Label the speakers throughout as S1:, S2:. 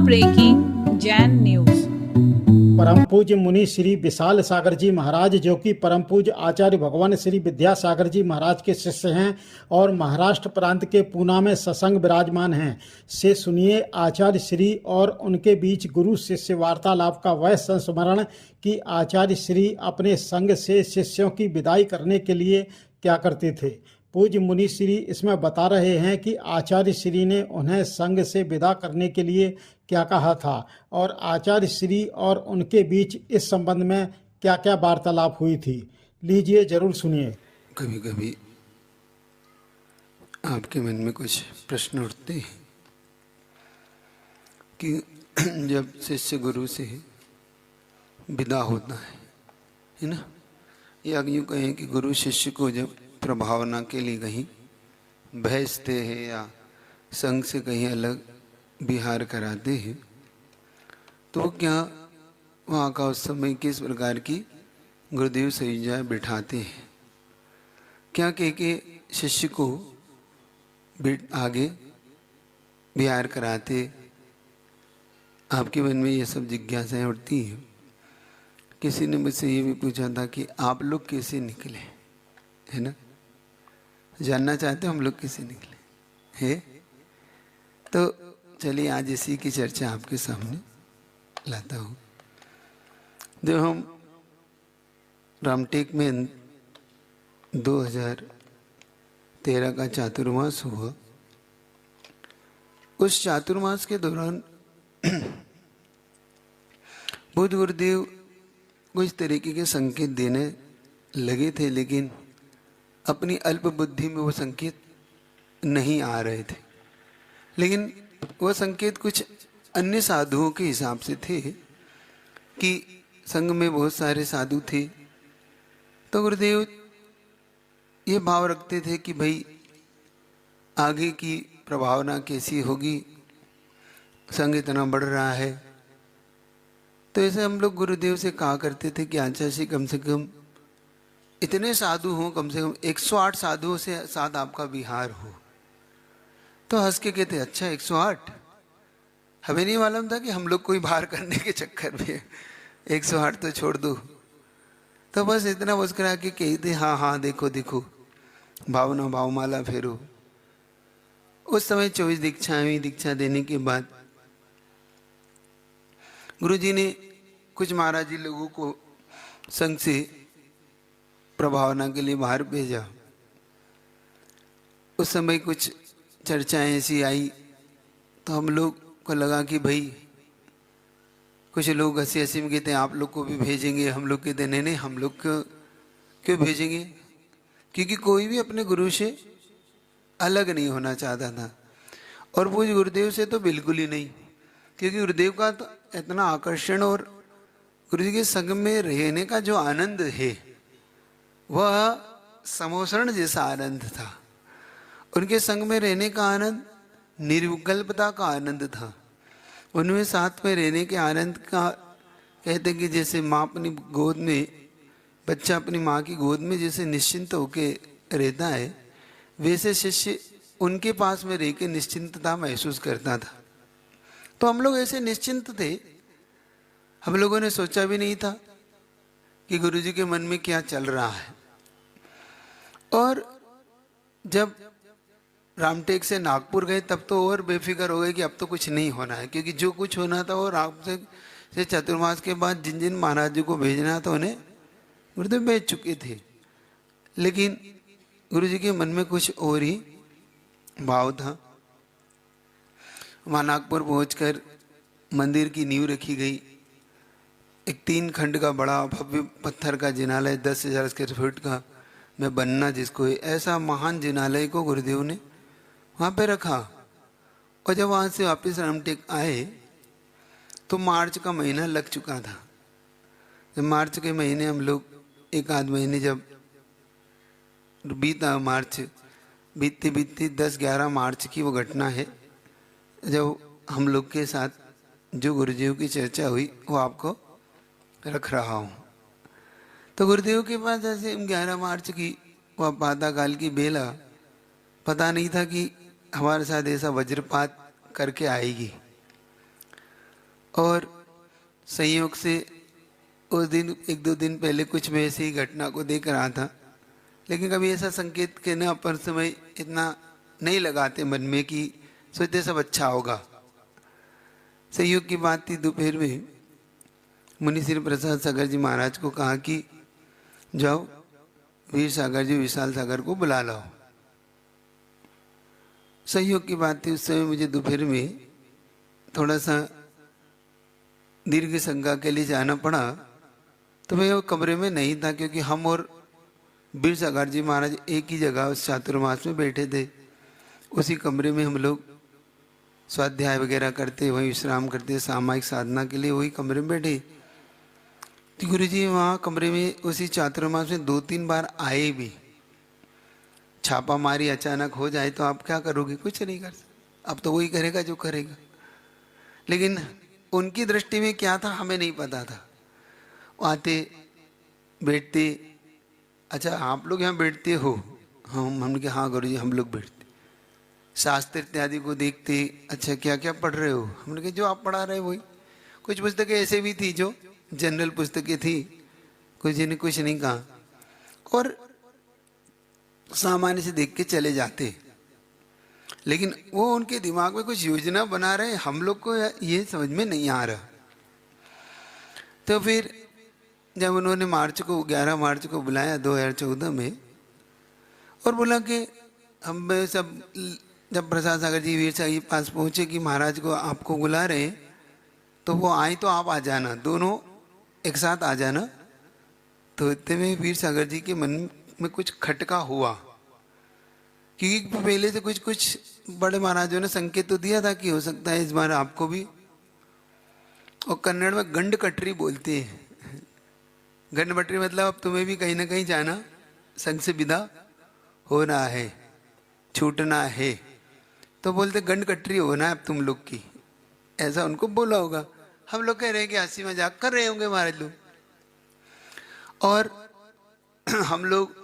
S1: Breaking Jain news.
S2: परम पूज्य मुनि श्री विशाल सागर जी महाराज, जो कि परम पूज्य आचार्य भगवान श्री विद्यासागर जी महाराज के शिष्य हैं और महाराष्ट्र प्रांत के पूना में सत्संग विराजमान हैं, से सुनिए आचार्य श्री और उनके बीच गुरु शिष्य वार्तालाप का वह संस्मरण कि आचार्य श्री अपने संग से शिष्यों की विदाई करने के लिए क्या करते थे। पूज्य मुनि श्री इसमें बता रहे हैं कि आचार्य श्री ने उन्हें संघ से विदा करने के लिए क्या कहा था और आचार्य श्री और उनके बीच इस संबंध में क्या क्या वार्तालाप हुई थी। लीजिए, जरूर सुनिए।
S3: कभी कभी आपके मन में कुछ प्रश्न उठते हैं कि जब शिष्य गुरु से विदा होता है ना, या यूँ कहें कि गुरु शिष्य को जब प्रभावना के लिए कहीं भेजते हैं या संघ से कहीं अलग विहार कराते हैं, तो क्या वहाँ का उस समय किस प्रकार की गुरुदेव सयुजा बिठाते हैं, क्या कह के शिष्य को आगे विहार कराते। आपके मन में ये सब जिज्ञासाएं उठती हैं। किसी ने मुझसे ये भी पूछा था कि आप लोग कैसे निकले, है ना, जानना चाहते हो हम लोग कैसे निकले है। तो चलिए आज इसी की चर्चा आपके सामने लाता हूँ। जब हम रामटेक में 2013 का चातुर्मास हुआ, उस चातुर्मास के दौरान बुद्ध गुरुदेव कुछ तरीके के संकेत देने लगे थे, लेकिन अपनी अल्प बुद्धि में वो संकेत नहीं आ रहे थे। लेकिन वह संकेत कुछ अन्य साधुओं के हिसाब से थे कि संघ में बहुत सारे साधु थे, तो गुरुदेव ये भाव रखते थे कि भाई आगे की प्रभावना कैसी होगी, संघ इतना बढ़ रहा है। तो ऐसे हम लोग गुरुदेव से कहा करते थे कि आचार्य जी कम से कम इतने साधु हों, कम से कम 108 साधुओं से साथ आपका विहार हो। तो हंस के कहते अच्छा 108, हमें नहीं मालूम था कि हम लोग कोई बाहर करने के चक्कर में 108 तो छोड़ दो। तो बस इतना मुस्कुरा के कहते हाँ हाँ देखो देखो, भावना भावमाला फेरो। उस समय 24 दीक्षाएं हुई। दीक्षा देने के बाद गुरुजी ने कुछ महाराज जी लोगों को संघ से प्रभावना के लिए बाहर भेजा। उस समय कुछ चर्चाएं ऐसी आई, तो हम लोग को लगा कि भाई कुछ लोग हंसी हंसी में कहते हैं आप लोग को भी भेजेंगे, हम लोग कहते नहीं नहीं हम लोग क्यों भेजेंगे, क्योंकि कोई भी अपने गुरु से अलग नहीं होना चाहता था। और वो गुरुदेव से तो बिल्कुल ही नहीं, क्योंकि गुरुदेव का तो इतना आकर्षण और गुरु जी के संग में रहने का जो आनंद है वह समोसरण जैसा आनंद था। उनके संग में रहने का आनंद निर्विकल्पता का आनंद था। उनमें साथ में रहने के आनंद का कहते कि जैसे माँ अपनी गोद में, बच्चा अपनी माँ की गोद में जैसे निश्चिंत होके रहता है, वैसे शिष्य उनके पास में रह के निश्चिंतता महसूस करता था। तो हम लोग ऐसे निश्चिंत थे, हम लोगों ने सोचा भी नहीं था कि गुरु जी के मन में क्या चल रहा है। और जब रामटेक से नागपुर गए तब तो और बेफिक्र हो गए कि अब तो कुछ नहीं होना है, क्योंकि जो कुछ होना था वो रामटेक से चतुर्मास के बाद जिन जिन महाराज जी को भेजना था उन्हें गुरुदेव भेज चुके थे। लेकिन गुरु जी के मन में कुछ और ही भाव था। वहाँ नागपुर पहुँचकर मंदिर की नींव रखी गई। एक 3 खंड का बड़ा भव्य पत्थर का जिनालय 10,000 स्क्वायर फीट का में बनना जिसको है, ऐसा महान जिनालय को गुरुदेव ने वहाँ पे रखा। और जब वहाँ से वापस रामटेक आए तो मार्च का महीना लग चुका था। जब मार्च के महीने हम लोग एक आध महीने जब बीता, मार्च बीतती बीतती 10-11 मार्च की वो घटना है जब हम लोग के साथ जो गुरुदेव की चर्चा हुई वो आपको रख रहा हूँ। तो गुरुदेव के पास ऐसे 11 मार्च की वह प्रातःकाल की बेला, पता नहीं था कि हमारे साथ ऐसा वज्रपात करके आएगी। और संयोग से उस दिन 1-2 दिन पहले कुछ मैं ऐसी ही घटना को देख रहा था, लेकिन कभी ऐसा संकेत के न अपन समय इतना नहीं लगाते मन में कि सोचते सब अच्छा होगा। संयोग की बात थी, दोपहर में मुनि श्री प्रसाद सागर जी महाराज को कहा कि जाओ वीर सागर जी विशाल सागर को बुला लाओ। संयोग की बात थी, उस समय मुझे दोपहर में थोड़ा सा दीर्घ संज्ञा के लिए जाना पड़ा, तो मैं वो कमरे में नहीं था, क्योंकि हम और वीर सागर जी महाराज एक ही जगह उस चातुर्मास में बैठे थे। उसी कमरे में हम लोग स्वाध्याय वगैरह करते, वहीं विश्राम करते, सामायिक साधना के लिए वही कमरे में बैठे। तो गुरु जी वहाँ कमरे में उसी चातुर्मास में 2-3 बार आए भी। छापा मारी अचानक हो जाए तो आप क्या करोगे? कुछ नहीं कर सकते, अब तो वही करेगा जो करेगा। लेकिन उनकी दृष्टि में क्या था हमें नहीं पता था। आते बैठते, अच्छा आप लोग यहाँ बैठते हो? हमने कहा हाँ गुरु जी हम लोग बैठते। शास्त्र इत्यादि को देखते, अच्छा क्या क्या पढ़ रहे हो? हमने कहा जो आप पढ़ा रहे वही। कुछ पुस्तकें ऐसे भी थी जो जनरल पुस्तकें थी, कुछ ने कुछ नहीं कहा, और सामान्य से देख के चले जाते। लेकिन वो उनके दिमाग में कुछ योजना बना रहे, हम लोग को ये समझ में नहीं आ रहा। तो फिर जब उन्होंने 11 मार्च को बुलाया 2014 में, और बोला कि हम सब जब प्रसाद सागर जी वीर सागर जी पास पहुँचे कि महाराज को आपको बुला रहे हैं, तो वो आए तो आप आ जाना, दोनों एक साथ आ जाना। तो इतने में वीर सागर जी के मन में कुछ खटका हुआ, क्योंकि पहले से कुछ बड़े महाराजों ने संकेत तो दिया था कि हो सकता है इस बार आपको भी। और कन्नड़ में गंड कटरी बोलते हैं। गंड कटरी मतलब अब तुम्हें भी कहीं ना कहीं जाना, संघ से विदा होना है, छूटना है। तो बोलते गंड कटरी होना है अब तुम लोग की, ऐसा उनको बोला होगा। हम लोग कह रहे हैं कि हंसी मजाक कर रहे होंगे महाराज लोग। और हम लोग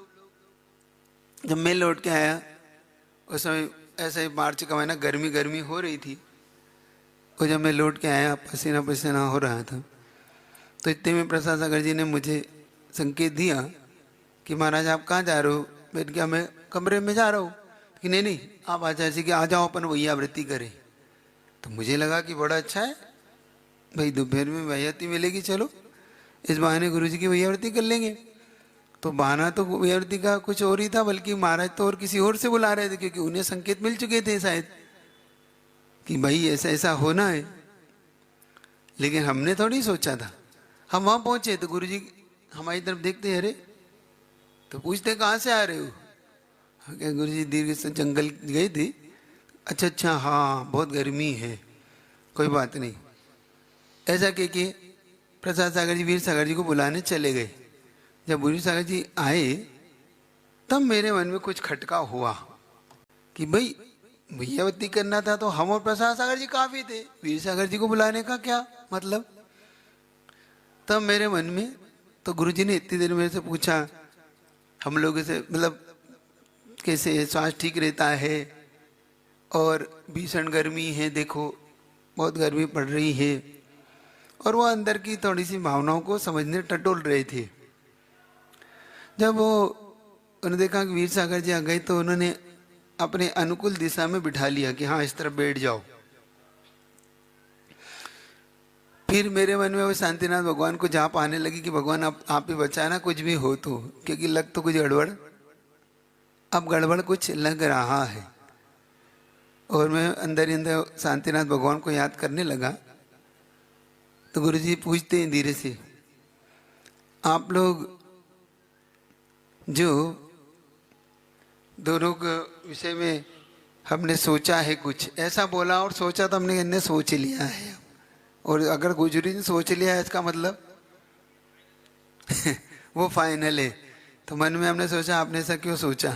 S3: जब मैं लौट के आया, उस समय ऐसा ही मार्च का महीना, गर्मी हो रही थी, और जब मैं लौट के आया पसीना पसीना हो रहा था, तो इतने में प्रसाद सागर जी ने मुझे संकेत दिया कि महाराज आप कहाँ जा रहे हो? बैठ गया, मैं कमरे में जा रहा हूँ। कि नहीं आप आचार्य कि आ जाओ अपन वही आवृत्ति करें। तो मुझे लगा कि बड़ा अच्छा है भाई, दोपहर में वैयावृत्ति मिलेगी, चलो इस बहाने गुरु जी की वैयावृत्ति कर लेंगे। तो बहाना तो वैयावृत्ति का कुछ और ही था, बल्कि महाराज तो और किसी और से बुला रहे थे, क्योंकि उन्हें संकेत मिल चुके थे शायद कि भाई ऐसा ऐसा होना है। लेकिन हमने थोड़ी सोचा था। हम वहाँ पहुँचे तो गुरु जी हमारी तरफ देखते, अरे, तो पूछते कहाँ से आ रहे हो? गुरु जी दीर्घ से जंगल गए थे। अच्छा हाँ बहुत गर्मी है, कोई बात नहीं। ऐसा कह के प्रसाद सागर जी वीर सागर जी को बुलाने चले गए। जब वीर सागर जी आए तब मेरे मन में कुछ खटका हुआ कि भाई वैयावृत्ति करना था तो हम और प्रसाद सागर जी काफी थे, वीर सागर जी को बुलाने का क्या मतलब? तब मेरे मन में तो गुरु जी ने इतनी देर मेरे से पूछा, हम लोगों से मतलब कैसे स्वास्थ्य ठीक रहता है, और भीषण गर्मी है, देखो बहुत गर्मी पड़ रही है। और वो अंदर की थोड़ी सी भावनाओं को समझने टटोल रहे थे। जब वो उन्होंने देखा कि वीर सागर जी आ गए, तो उन्होंने अपने अनुकूल दिशा में बिठा लिया कि हाँ इस तरफ बैठ जाओ। फिर मेरे मन में वो शांतिनाथ भगवान को जाप आने लगी कि भगवान आप ही बचाना, कुछ भी हो तो, क्योंकि लग तो कुछ गड़बड़, अब गड़बड़ कुछ लग रहा है। और मैं अंदर ही अंदर शांतिनाथ भगवान को याद करने लगा। तो गुरु जी पूछते हैं धीरे से, आप लोग जो दोनों के विषय में हमने सोचा है, कुछ ऐसा बोला और सोचा तो हमने इन्हें सोच लिया है। और अगर गुजरी ने सोच लिया है इसका मतलब वो फाइनल है। तो मन में हमने सोचा आपने ऐसा क्यों सोचा?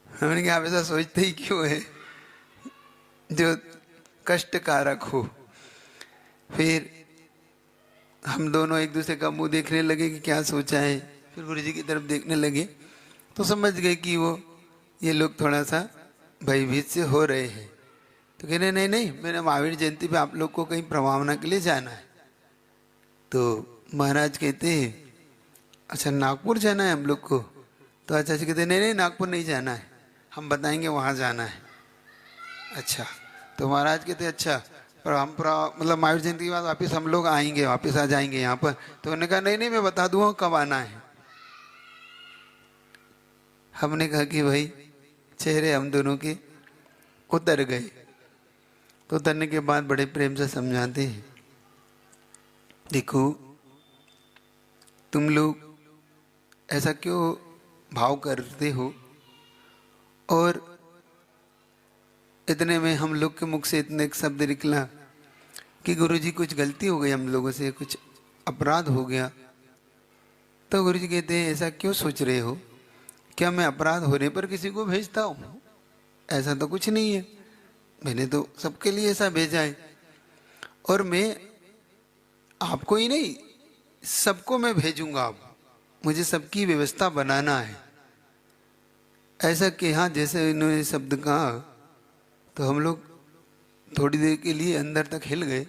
S3: हमने कहा आप ऐसा सोचते ही क्यों है जो कष्टकारक हो। फिर हम दोनों एक दूसरे का मुंह देखने लगे कि क्या सोचा है। फिर गुरु जी की तरफ देखने लगे तो समझ गए कि वो ये लोग थोड़ा सा भयभीत से हो रहे हैं। तो कह रहे नहीं नहीं, मैंने महावीर जयंती पे आप लोग को कहीं प्रभावना के लिए जाना है। तो महाराज कहते हैं अच्छा नागपुर जाना है हम लोग को। तो आचार्य जी कहते नहीं नहीं, नागपुर नहीं जाना है, हम बताएंगे वहाँ जाना है। अच्छा, तो महाराज कहते अच्छा, पर हम मतलब महावीर जयंती के बाद वापस हम लोग आएंगे, वापस आ जाएंगे यहाँ पर। तो उन्होंने कहा नहीं नहीं, मैं बता दूंगा कब आना है। हमने कहा कि भाई चेहरे हम दोनों के उतर गए। तो उतरने के बाद बड़े प्रेम से समझाते हैं, देखो तुम लोग ऐसा क्यों भाव करते हो, और इतने में हम लोग के मुख से इतने एक शब्द निकला कि गुरुजी कुछ गलती हो गई, हम लोगों से कुछ अपराध हो गया। तो गुरुजी कहते हैं ऐसा क्यों सोच रहे हो, क्या मैं अपराध होने पर किसी को भेजता हूँ? ऐसा तो कुछ नहीं है, मैंने तो सबके लिए ऐसा भेजा है, और मैं आपको ही नहीं सबको मैं भेजूंगा। अब मुझे सबकी व्यवस्था बनाना है। ऐसा कि हाँ, जैसे इन्होंने शब्द कहा तो हम लोग थोड़ी देर के लिए अंदर तक हिल गए।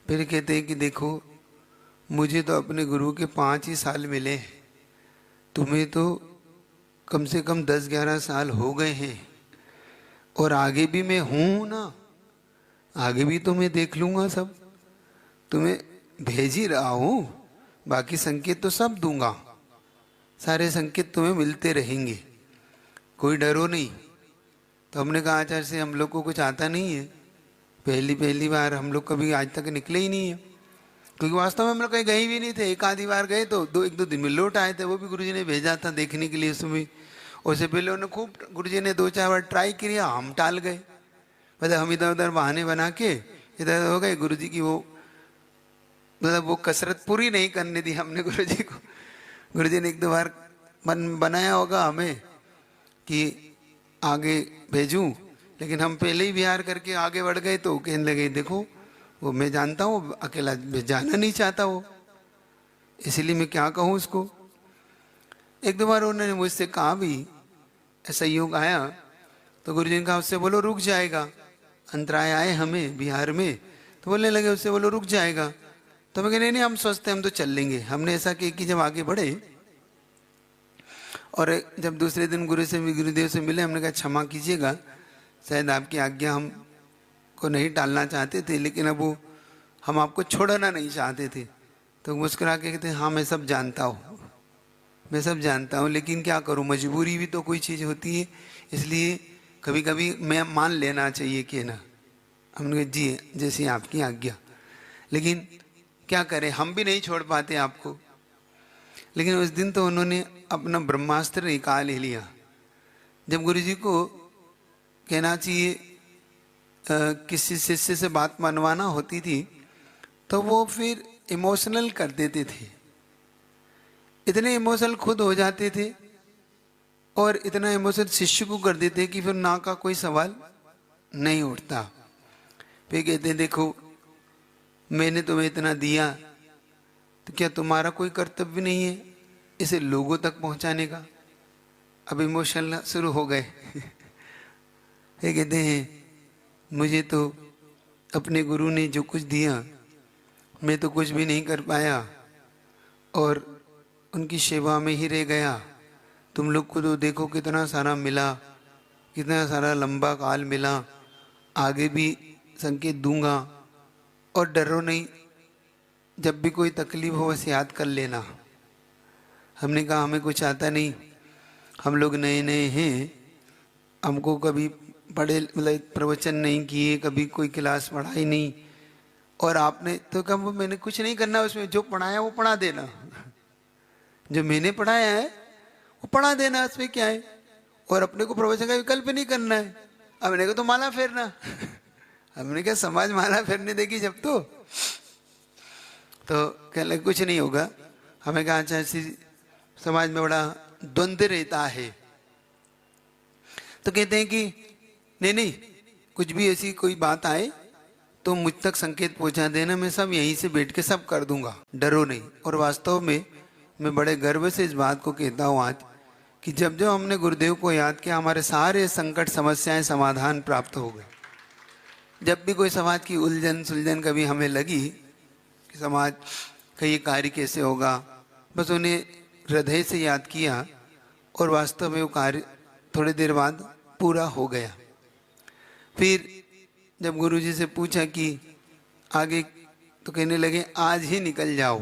S3: फिर कहते हैं कि देखो मुझे तो अपने गुरु के 5 ही साल मिले हैं, तुम्हें तो कम से कम 10-11 साल हो गए हैं, और आगे भी मैं हूँ ना, आगे भी तो मैं देख लूँगा सब, तुम्हें भेज ही रहा हूँ, बाकी संकेत तो सब दूंगा, सारे संकेत तुम्हें मिलते रहेंगे, कोई डरो नहीं। तो हमने कहा आचार्य से हम लोग को कुछ आता नहीं है, पहली बार हम लोग कभी आज तक निकले ही नहीं है, क्योंकि वास्तव में हम लोग कहीं गए भी नहीं थे। एक आधी बार गए तो 1-2 दिन में लौट आए थे, वो भी गुरुजी ने भेजा था देखने के लिए। उसमें उससे पहले उन्होंने खूब, गुरुजी ने 2-4 बार ट्राई किया, हम टाल गए, मतलब हम इधर उधर बहाने बना के इधर हो गए। गुरुजी की वो मतलब वो कसरत पूरी नहीं करने दी हमने गुरुजी को। गुरुजी ने 1-2 बार मन बनाया होगा हमें कि आगे भेजूं, लेकिन हम पहले ही विहार करके आगे बढ़ गए। तो कहने लगे देखो वो मैं जानता हूँ अकेला जाना नहीं चाहता वो, इसीलिए मैं क्या कहूँ उसको। 1-2 बार उन्होंने मुझसे कहा भी, ऐसा योग आया तो गुरुजी ने कहा उससे बोलो रुक जाएगा, अंतराय आए हमें बिहार में, तो बोलने लगे उससे बोलो रुक जाएगा। तो मैं कह नहीं हम सोचते हम तो चल लेंगे। हमने ऐसा किया कि जब आगे बढ़े और जब दूसरे दिन गुरुदेव से मिले, हमने कहा क्षमा कीजिएगा, शायद आपकी आज्ञा हम को नहीं टालना चाहते थे, लेकिन अब वो हम आपको छोड़ना नहीं चाहते थे। तो मुस्कुरा के कहते हाँ मैं सब जानता हूँ, मैं सब जानता हूँ, लेकिन क्या करूँ, मजबूरी भी तो कोई चीज़ होती है, इसलिए कभी कभी मैं मान लेना चाहिए कि ना। हमने कहा जी जैसी आपकी आज्ञा, लेकिन क्या करें, हम भी नहीं छोड़ पाते आपको। लेकिन उस दिन तो उन्होंने अपना ब्रह्मास्त्र निकाल ही लिया। जब गुरुजी को कहना चाहिए किसी शिष्य से बात मनवाना होती थी, तो वो फिर इमोशनल कर देते थे, इतने इमोशनल खुद हो जाते थे और इतना इमोशनल शिष्य को कर देते कि फिर ना का कोई सवाल नहीं उठता। फिर कहते देखो मैंने तुम्हें इतना दिया, तो क्या तुम्हारा कोई कर्तव्य नहीं है इसे लोगों तक पहुंचाने का? अब इमोशनल शुरू हो गए। ये कहते हैं मुझे तो अपने गुरु ने जो कुछ दिया मैं तो कुछ भी नहीं कर पाया और उनकी सेवा में ही रह गया। तुम लोग को तो देखो कितना सारा मिला, कितना सारा लंबा काल मिला, आगे भी संकेत दूंगा और डरो नहीं, जब भी कोई तकलीफ हो बस याद कर लेना। हमने कहा हमें कुछ आता नहीं, हम लोग नए नए हैं, हमको कभी पढ़े मतलब प्रवचन नहीं किए, कभी कोई क्लास पढ़ाई नहीं, और आपने तो कहा मैंने कुछ नहीं करना, उसमें जो पढ़ाया वो पढ़ा देना, जो मैंने पढ़ाया है वो पढ़ा देना, उसमें क्या है, और अपने को प्रवचन का विकल्प नहीं करना है। अब मैंने कहा तो माला फेरना। हमने क्या समाज माला फेरने देगी जब तो कह लगे कुछ नहीं होगा। हमें कहा अच्छा ऐसी समाज में बड़ा द्वंद्व रहता है, तो कहते हैं कि नहीं नहीं कुछ भी ऐसी कोई बात आए तो मुझ तक संकेत पहुंचा देना, मैं सब यहीं से बैठ के सब कर दूंगा, डरो नहीं। और वास्तव में मैं बड़े गर्व से इस बात को कहता हूँ आज कि जब जब हमने गुरुदेव को याद किया हमारे सारे संकट समस्याएं समाधान प्राप्त हो गए। जब भी कोई समाज की उलझन सुलझन कभी हमें लगी कि समाज का ये कार्य कैसे होगा, बस उन्हें हृदय से याद किया और वास्तव में वो कार्य थोड़ी देर बाद पूरा हो गया। फिर जब गुरुजी से पूछा कि आगे, तो कहने लगे आज ही निकल जाओ।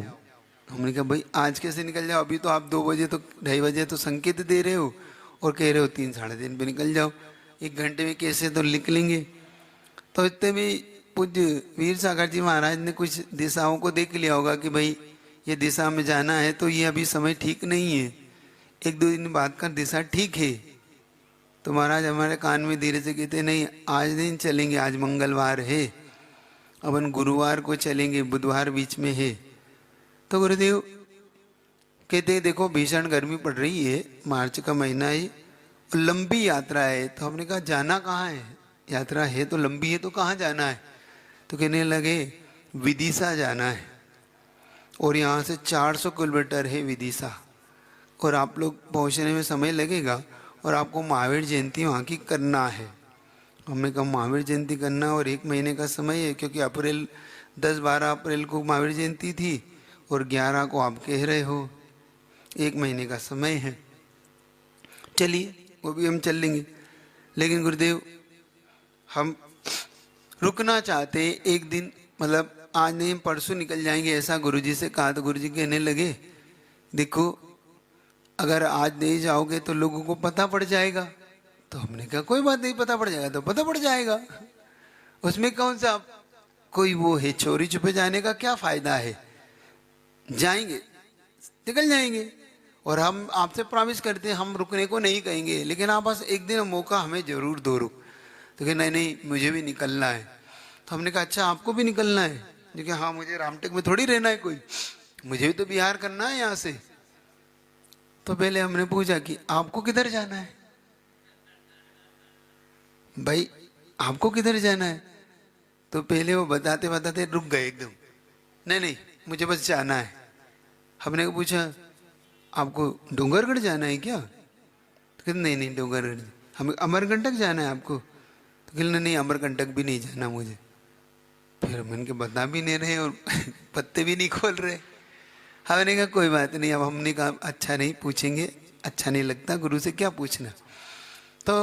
S3: हमने कहा भाई आज कैसे निकल जाओ, अभी तो आप 2 बजे तो 2:30 बजे तो संकेत दे रहे हो और कह रहे हो 3 साढ़े 3 पे निकल जाओ, 1 घंटे में कैसे तो निकलेंगे। तो इतने में पूज्य वीर सागर जी महाराज ने कुछ दिशाओं को देख लिया होगा कि भाई ये दिशा में जाना है तो ये अभी समय ठीक नहीं है, 1-2 दिन बाद का दिशा ठीक है। तो महाराज हमारे कान में धीरे से कहते नहीं आज नहीं चलेंगे, आज मंगलवार है, अपन गुरुवार को चलेंगे, बुधवार बीच में है। तो गुरुदेव कहते हैं देखो भीषण गर्मी पड़ रही है, मार्च का महीना है, लंबी यात्रा है। तो हमने कहा जाना कहाँ है, यात्रा है तो लंबी है तो कहाँ जाना है। तो कहने लगे विदिशा जाना है और यहाँ से 400 किलोमीटर है विदिशा, और आप लोग पहुँचने में समय लगेगा और आपको महावीर जयंती वहाँ की करना है। हमने कहा महावीर जयंती करना और 1 महीने का समय है, क्योंकि अप्रैल 10-12 अप्रैल को महावीर जयंती थी और 11 को आप कह रहे हो, 1 महीने का समय है। चलिए वो भी हम चल लेंगे, लेकिन गुरुदेव हम रुकना चाहते हैं 1 दिन, मतलब आज नहीं परसों निकल जाएंगे, ऐसा गुरुजी से कहा। तो गुरुजी कहने लगे देखो अगर आज नहीं जाओगे तो लोगों को पता पड़ जाएगा। तो हमने कहा कोई बात नहीं, पता पड़ जाएगा तो पता पड़ जाएगा, उसमें कौन सा कोई वो है, चोरी छुपे जाने का क्या फायदा है, जाएंगे निकल जाएंगे। और हम आपसे प्रॉमिस करते हैं हम रुकने को नहीं कहेंगे, लेकिन आप बस 1 दिन मौका हमें जरूर दो रुक। तो कहे नहीं नहीं मुझे भी निकलना है। तो हमने कहा अच्छा आपको भी निकलना है, क्योंकि हाँ मुझे रामटेक में थोड़ी रहना है कोई, मुझे भी तो बिहार करना है यहाँ से। तो पहले हमने पूछा कि आपको किधर जाना है भाई, आपको किधर जाना है। तो पहले वो बताते बताते रुक गए एकदम, नहीं नहीं मुझे बस जाना है। हमने पूछा आपको डूंगरगढ़ जाना है क्या। तो कहते नहीं नहीं डूंगरगढ़, हमें अमरकंटक जाना है आपको। तो कहते नहीं अमरकंटक भी नहीं जाना मुझे। फिर हम इनके बता भी नहीं रहे और पत्ते भी नहीं खोल रहे। हमने कहा कोई बात नहीं, अब हमने कहा अच्छा नहीं पूछेंगे, अच्छा नहीं लगता, गुरु से क्या पूछना। तो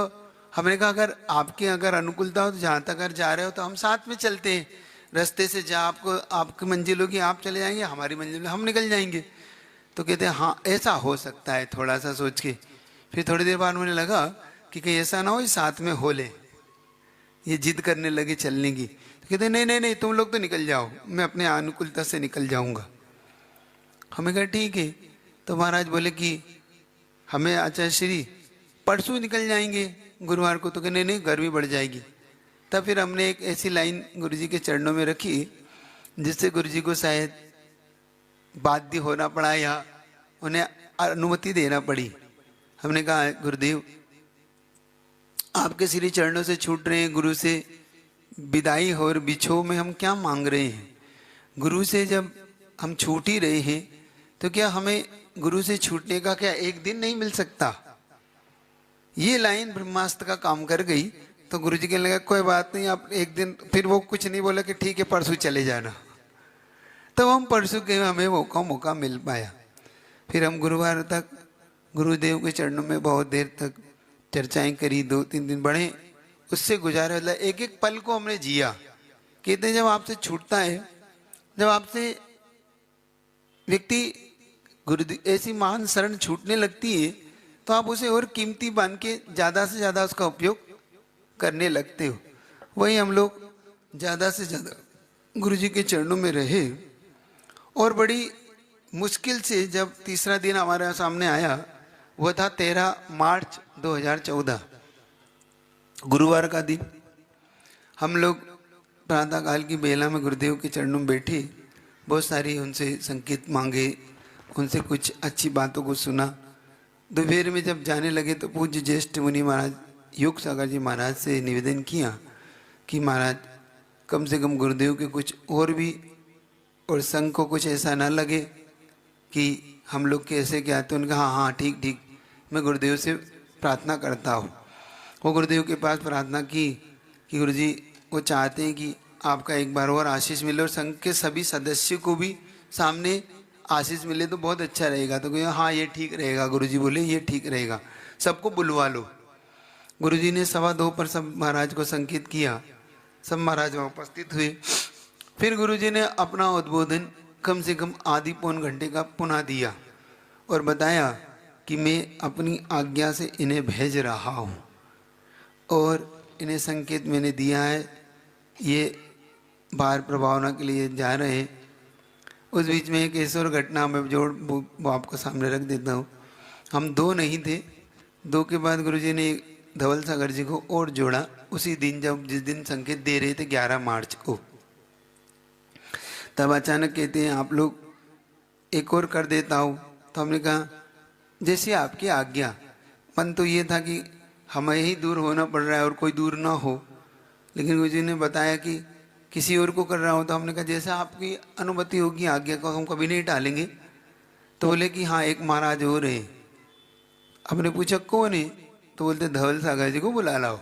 S3: हमने कहा अगर आपकी अगर अनुकूलता हो तो जहाँ तक अगर जा रहे हो तो हम साथ में चलते हैं, रास्ते से जहाँ आपको आपकी मंजिल होगी आप चले जाएंगे, हमारी मंजिल में हम निकल जाएंगे। तो कहते हैं हाँ ऐसा हो सकता है, थोड़ा सा सोच के। फिर थोड़ी देर बाद मुझे लगा कि कहीं ऐसा ना हो ये साथ में हो ले, ये जिद करने लगे चलने की। तो कहते नहीं नहीं नहीं तुम लोग तो निकल जाओ, मैं अपने अनुकूलता से निकल जाऊंगा। हमें कहा ठीक है। तो महाराज बोले कि हमें आचार्य श्री परसों निकल जाएंगे गुरुवार को। तो कहने नहीं गर्मी बढ़ जाएगी। तब फिर हमने एक ऐसी लाइन गुरुजी के चरणों में रखी जिससे गुरुजी को शायद बाध्य होना पड़ा या उन्हें अनुमति देना पड़ी। हमने कहा गुरुदेव आपके श्री चरणों से छूट रहे हैं, गुरु से विदाई और बिछो में हम क्या मांग रहे हैं। गुरु से जब हम छूट ही रहे हैं तो क्या हमें गुरु से छूटने का क्या 1 दिन नहीं मिल सकता। ये लाइन ब्रह्मास्त्र का काम कर गई। तो गुरुजी कहने लगा कोई बात नहीं आप 1 दिन, फिर वो कुछ नहीं बोला कि ठीक है परसों चले जाना। तब हम परसों के हमें मौका मिल पाया। फिर हम गुरुवार तक गुरुदेव के चरणों में बहुत देर तक चर्चाएं करी, 2-3 दिन बढ़े, उससे गुजारे। मतलब एक एक पल को हमने जिया। कहते हैं जब आपसे छूटता है, जब आपसे व्यक्ति गुरुदेव ऐसी महान शरण छूटने लगती है तो आप उसे और कीमती बन के ज़्यादा से ज़्यादा उसका उपयोग करने लगते हो। वही हम लोग ज़्यादा से ज़्यादा गुरुजी के चरणों में रहे और बड़ी मुश्किल से जब तीसरा दिन हमारे सामने आया वह था 13 मार्च 2014 गुरुवार का दिन। हम लोग प्रातःकाल की बेला में गुरुदेव के चरणों में बैठे, बहुत सारी उनसे संकेत मांगे, उनसे कुछ अच्छी बातों को सुना। दोपहर में जब जाने लगे तो पूज्य ज्येष्ठ मुनि महाराज योग सागर जी महाराज से निवेदन किया कि महाराज कम से कम गुरुदेव के कुछ और भी और संघ को कुछ ऐसा ना लगे कि हम लोग कैसे क्या। तो उनका हाँ हाँ ठीक ठीक, मैं गुरुदेव से प्रार्थना करता हूँ। वो गुरुदेव के पास प्रार्थना की कि गुरुजी वो चाहते हैं कि आपका एक बार और आशीष मिले और संघ के सभी सदस्य को भी सामने आशीष मिले तो बहुत अच्छा रहेगा। तो कहा हाँ ये ठीक रहेगा। गुरुजी बोले ये ठीक रहेगा, सबको बुलवा लो। गुरुजी ने 2:15 पर सब महाराज को संकेत किया, सब महाराज वहाँ उपस्थित हुए। फिर गुरुजी ने अपना उद्बोधन कम से कम आधी पौन घंटे का पुनः दिया और बताया कि मैं अपनी आज्ञा से इन्हें भेज रहा हूँ और इन्हें संकेत मैंने दिया है, ये बाहर प्रभावना के लिए जा रहे हैं। उस बीच में एक ऐसी और घटना में जोड़ वो आपको सामने रख देता हूँ। हम 2 नहीं थे, 2 के बाद गुरुजी ने धवल सागर जी को और जोड़ा उसी दिन, जब जिस दिन संकेत दे रहे थे 11 मार्च को। तब अचानक कहते हैं आप लोग एक और कर देता हूँ। तो हमने कहा जैसे आपकी आज्ञा। मन तो ये था कि हमें ही दूर होना पड़ रहा है और कोई दूर ना हो, लेकिन गुरुजी ने बताया कि किसी और को कर रहा हो। तो हमने कहा जैसा आपकी अनुमति होगी, आज्ञा को हम कभी नहीं टालेंगे। तो बोले कि हाँ एक महाराज हो रहे। हमने पूछा कौन है? तो बोलते धवल सागर जी को बुला लाओ।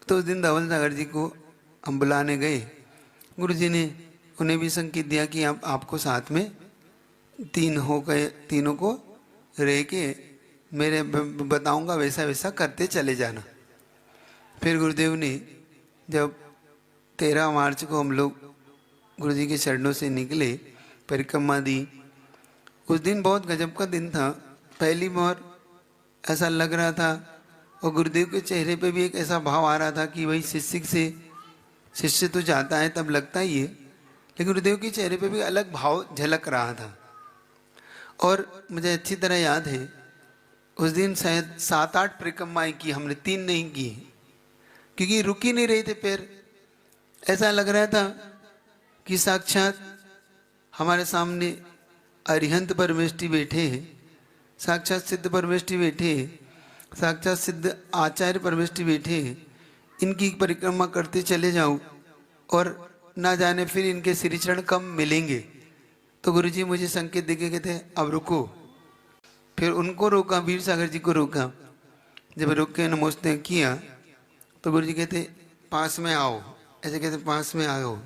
S3: तो उस दिन धवल सागर जी को हम बुलाने गए। गुरुजी ने उन्हें भी संकेत दिया कि आपको साथ में 3 हो गए, तीनों को रह के मेरे बताऊंगा वैसा वैसा करते चले जाना। फिर गुरुदेव ने जब 13 मार्च को हम लोग गुरुजी के चरणों से निकले, परिक्रमा दी। उस दिन बहुत गजब का दिन था। पहली बार ऐसा लग रहा था और गुरुदेव के चेहरे पे भी एक ऐसा भाव आ रहा था कि भाई शिष्य तो जाता है तब लगता ही है, लेकिन गुरुदेव के चेहरे पे भी अलग भाव झलक रहा था। और मुझे अच्छी तरह याद है उस दिन शायद 7-8 परिक्रमाएं की हमने, 3 नहीं की, क्योंकि रुक ही नहीं रहे थे पैर। ऐसा लग रहा था कि साक्षात हमारे सामने अरिहंत परमेष्टि बैठे हैं, साक्षात सिद्ध परमेष्टि बैठे हैं, साक्षात सिद्ध आचार्य परमेष्टि बैठे हैं। इनकी परिक्रमा करते चले जाऊं और ना जाने फिर इनके श्री चरण कब मिलेंगे। तो गुरुजी मुझे संकेत देके कहते अब रुको। फिर उनको रोका, वीर सागर जी को रोका। जब रुक के नमस्ते किया तो गुरुजी कहते पास में आओ। ऐसे कहते पास में आओ।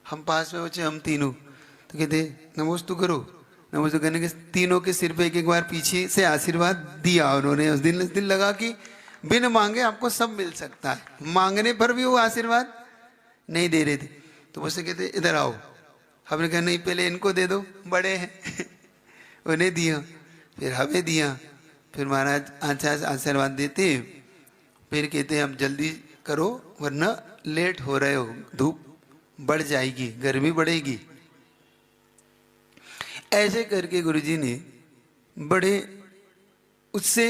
S3: हम पास में बचे, हम तीनों। तो कहते नमोस्तु करो। नमोस्तु करने के तीनों के सिर पे एक बार पीछे से आशीर्वाद दिया उन्होंने। उस दिन लगा कि बिन मांगे आपको सब मिल सकता है, मांगने पर भी वो आशीर्वाद नहीं दे रहे थे। तो मुझसे कहते इधर आओ। हमने कहा नहीं पहले इनको दे दो, बड़े हैं। उन्हें दिया, फिर हमें दिया। फिर महाराज आचार्य आशीर्वाद देते, फिर कहते अब जल्दी करो वरना लेट हो रहे हो, धूप बढ़ जाएगी, गर्मी बढ़ेगी। ऐसे करके गुरुजी ने बड़े उससे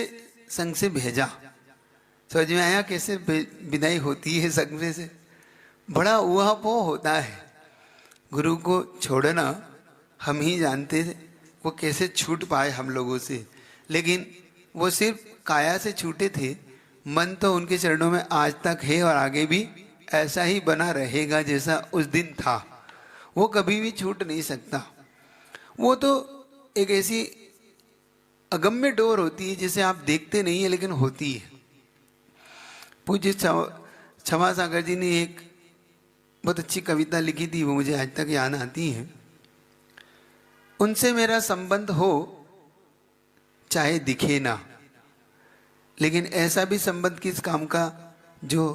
S3: संघ से भेजा। समझ में आया कैसे विदाई होती है संघ से? बड़ा उहापोह होता है। गुरु को छोड़ना हम ही जानते थे वो कैसे छूट पाए हम लोगों से, लेकिन वो सिर्फ काया से छूटे थे, मन तो उनके चरणों में आज तक है और आगे भी ऐसा ही बना रहेगा जैसा उस दिन था। वो कभी भी छूट नहीं सकता। वो तो एक ऐसी अगम्य डोर होती है जिसे आप देखते नहीं है लेकिन होती है। पूज्य क्षमा सागर जी ने एक बहुत अच्छी कविता लिखी थी, वो मुझे आज तक याद आती है। उनसे मेरा संबंध हो चाहे दिखे ना, लेकिन ऐसा भी संबंध किस काम का जो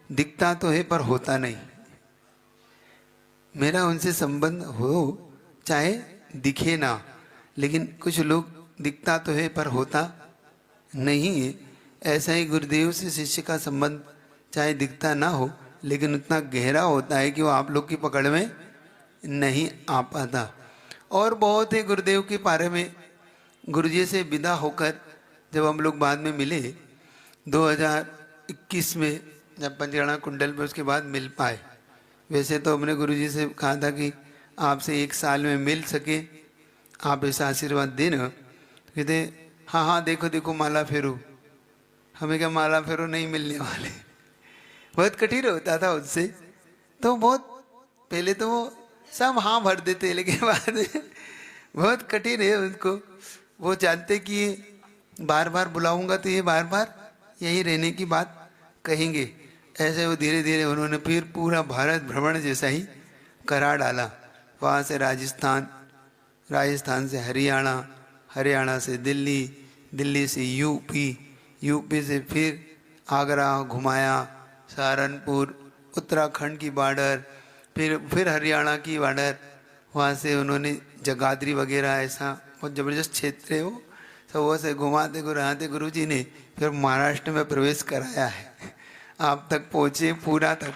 S3: दिखता तो है पर होता नहीं। मेरा उनसे संबंध हो चाहे दिखे ना, लेकिन कुछ लोग दिखता तो है पर होता नहीं है। ऐसा ही गुरुदेव से शिष्य का संबंध चाहे दिखता ना हो लेकिन उतना गहरा होता है कि वो आप लोग की पकड़ में नहीं आ पाता। और बहुत है गुरुदेव के बारे में। गुरुजी से विदा होकर जब हम लोग बाद में मिले 2021 में, जब पंचगणा कुंडल में, उसके बाद मिल पाए। वैसे तो हमने गुरुजी से कहा था कि आपसे 1 साल में मिल सके, आप ऐसा आशीर्वाद देना। कहते हाँ हाँ देखो देखो माला फेरो। हमें क्या माला फेरो नहीं मिलने वाले। बहुत कठिन होता था उनसे। तो बहुत पहले तो वो सब हाँ भर देते, लेकिन बाद में बहुत कठिन है उनको। वो जानते कि बार बार बुलाऊंगा तो ये बार बार यही रहने की बात कहेंगे। ऐसे वो धीरे धीरे उन्होंने फिर पूरा भारत भ्रमण जैसा ही करा डाला। वहाँ से राजस्थान, राजस्थान से हरियाणा, हरियाणा से दिल्ली, दिल्ली से यूपी, यूपी से फिर आगरा घुमाया, सहारनपुर, उत्तराखंड की बॉर्डर, फिर हरियाणा की बॉर्डर। वहाँ से उन्होंने जगाधरी वगैरह, ऐसा बहुत ज़बरदस्त क्षेत्र है वो, तो वो से घुमाते घुराते गुरु जी ने फिर महाराष्ट्र में प्रवेश कराया है। आप तक पहुँचे पूरा तक